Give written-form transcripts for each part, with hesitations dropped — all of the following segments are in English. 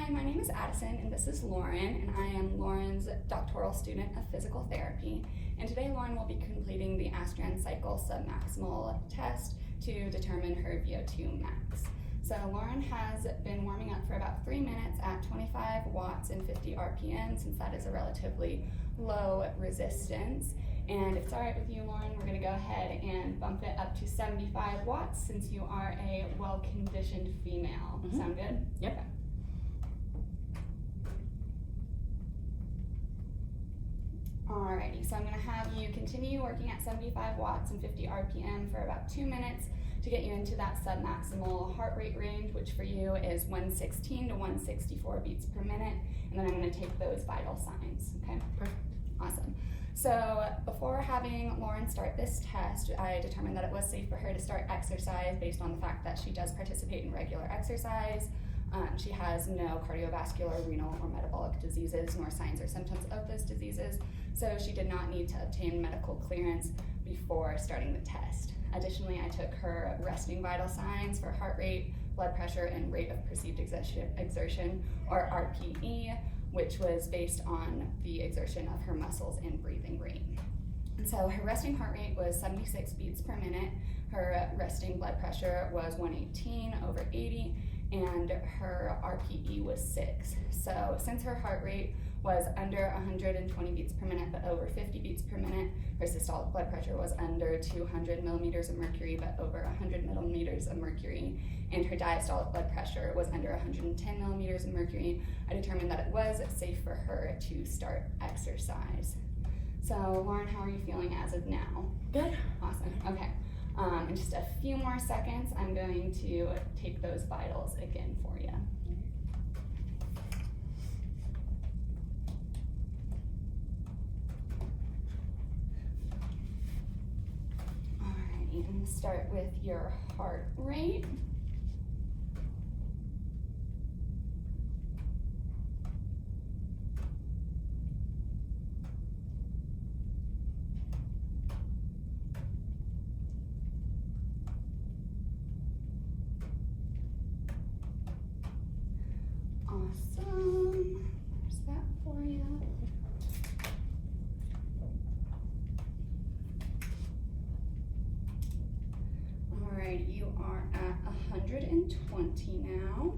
Hi, my name is Addison and this is Lauren, and I am Lauren's doctoral student of physical therapy. And today Lauren will be completing the Addison cycle submaximal test to determine her VO2 max. So Lauren has been warming up for about 3 minutes at 25 watts and 50 RPM, since that is a relatively low resistance. And if it's all right with you, Lauren, we're gonna go ahead and bump it up to 75 watts since you are a well-conditioned female. Mm-hmm. Sound good? Yep. Okay. Alrighty, so I'm gonna have you continue working at 75 watts and 50 RPM for about 2 minutes to get you into that submaximal heart rate range, which for you is 116 to 164 beats per minute. And then I'm gonna take those vital signs, okay? Perfect. Awesome. So before having Lauren start this test, I determined that it was safe for her to start exercise based on the fact that she does participate in regular exercise. She has no cardiovascular, renal, or metabolic diseases, nor signs or symptoms of those diseases, so she did not need to obtain medical clearance before starting the test. Additionally, I took her resting vital signs for heart rate, blood pressure, and rate of perceived exertion, or RPE, which was based on the exertion of her muscles and breathing rate. And so her resting heart rate was 76 beats per minute, her resting blood pressure was 118/80, and her RPE was 6. So since her heart rate was under 120 beats per minute but over 50 beats per minute, her systolic blood pressure was under 200 millimeters of mercury but over 100 millimeters of mercury, and her diastolic blood pressure was under 110 millimeters of mercury, I determined that it was safe for her to start exercise. So Lauren, how are you feeling as of now? Good. Awesome, okay. In just a few more seconds, I'm going to take those vitals again for you. Alrighty, I'm going to start with your heart rate. Awesome. There's that for you. Alright, you are at 120 now,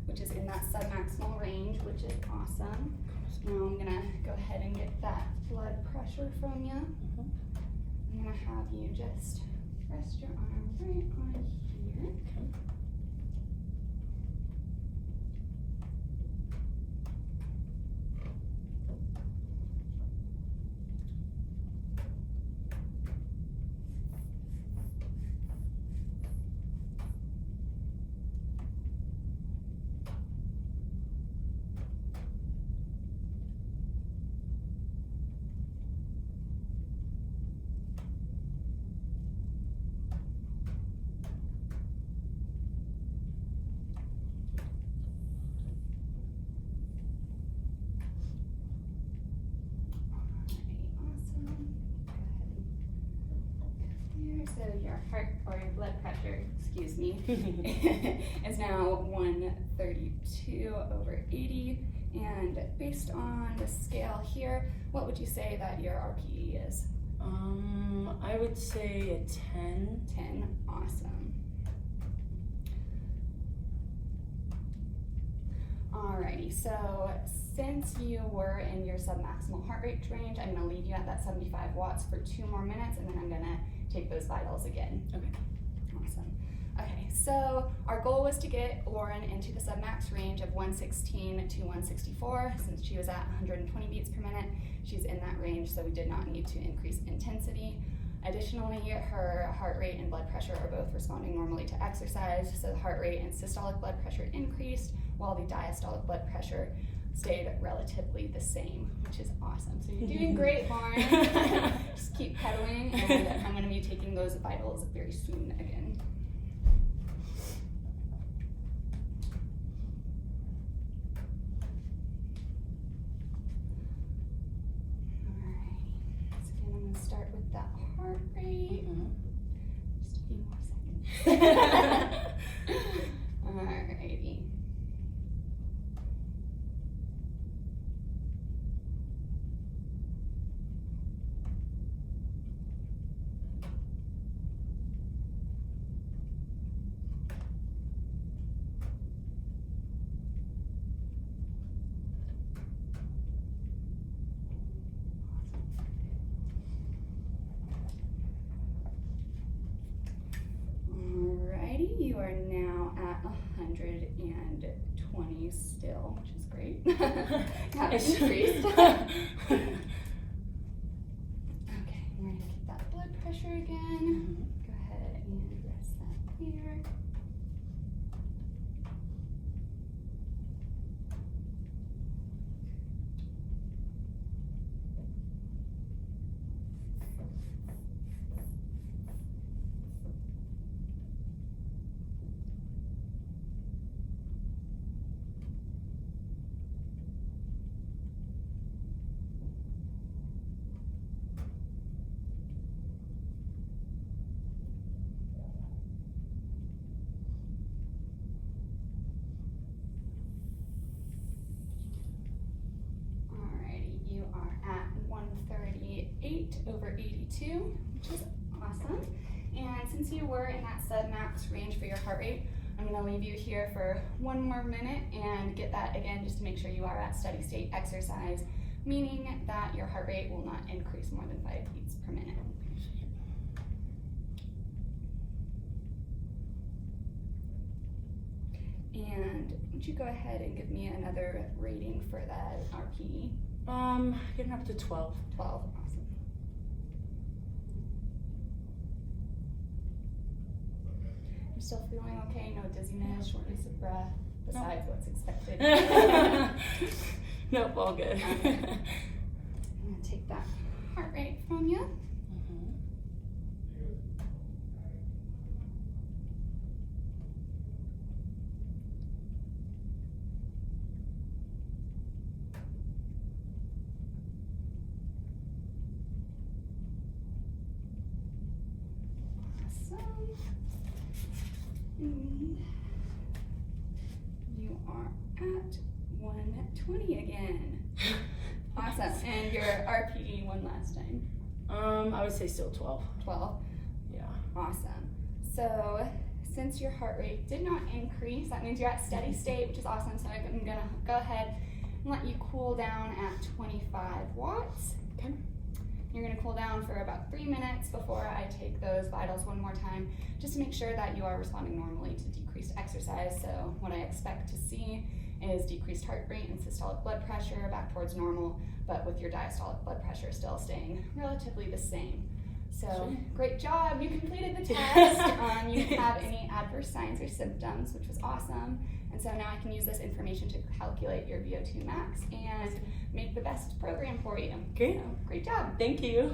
which is in that submaximal range, which is awesome. Now I'm gonna go ahead and get that blood pressure from you. I'm gonna have you just rest your arm right on here. Okay. So your heart or your blood pressure, excuse me, is now 132/80, and based on the scale here, what would you say that your RPE is? I would say a 10. 10, awesome. Alrighty, so since you were in your submaximal heart rate range, I'm gonna leave you at that 75 watts for 2 more minutes, and then I'm gonna take those vitals again. Okay. Awesome. Okay, so our goal was to get Lauren into the submax range of 116 to 164. Since she was at 120 beats per minute, she's in that range, so we did not need to increase intensity. Additionally, her heart rate and blood pressure are both responding normally to exercise, so the heart rate and systolic blood pressure increased, while the diastolic blood pressure stayed relatively the same, which is awesome. So you're doing great, Lauren. Just keep pedaling, and I'm going to be taking those vitals very soon again. Alright, so again, I'm going to start with that heart rate. Just a few more seconds. Alrighty. at 120 still, which is great. Haven't increased. Okay, we're gonna get that blood pressure again. Go ahead and rest that here. At 138/82, which is awesome. And since you were in that submax range for your heart rate, I'm going to leave you here for one more minute and get that again just to make sure you are at steady state exercise, meaning that your heart rate will not increase more than 5 beats per minute. And would you go ahead and give me another rating for that RPE? Getting up to 12. 12, awesome. You're still feeling okay? No dizziness, shortness of breath, besides what's expected? Nope, all good. I'm gonna take that heart rate from you. And you are at 120 again. Awesome. And your RPE one last time? I would say still 12. 12? Yeah. Awesome. So since your heart rate did not increase, that means you're at steady state, which is awesome. So I'm gonna go ahead and let you cool down at 25 watts. Okay. You're going to cool down for about 3 minutes before I take those vitals one more time, just to make sure that you are responding normally to decreased exercise. So what I expect to see is decreased heart rate and systolic blood pressure back towards normal, but with your diastolic blood pressure still staying relatively the same. So great job, you completed the test. You didn't have any adverse signs or symptoms, which was awesome. And so now I can use this information to calculate your VO2 max and make the best program for you. Great. So, great job. Thank you.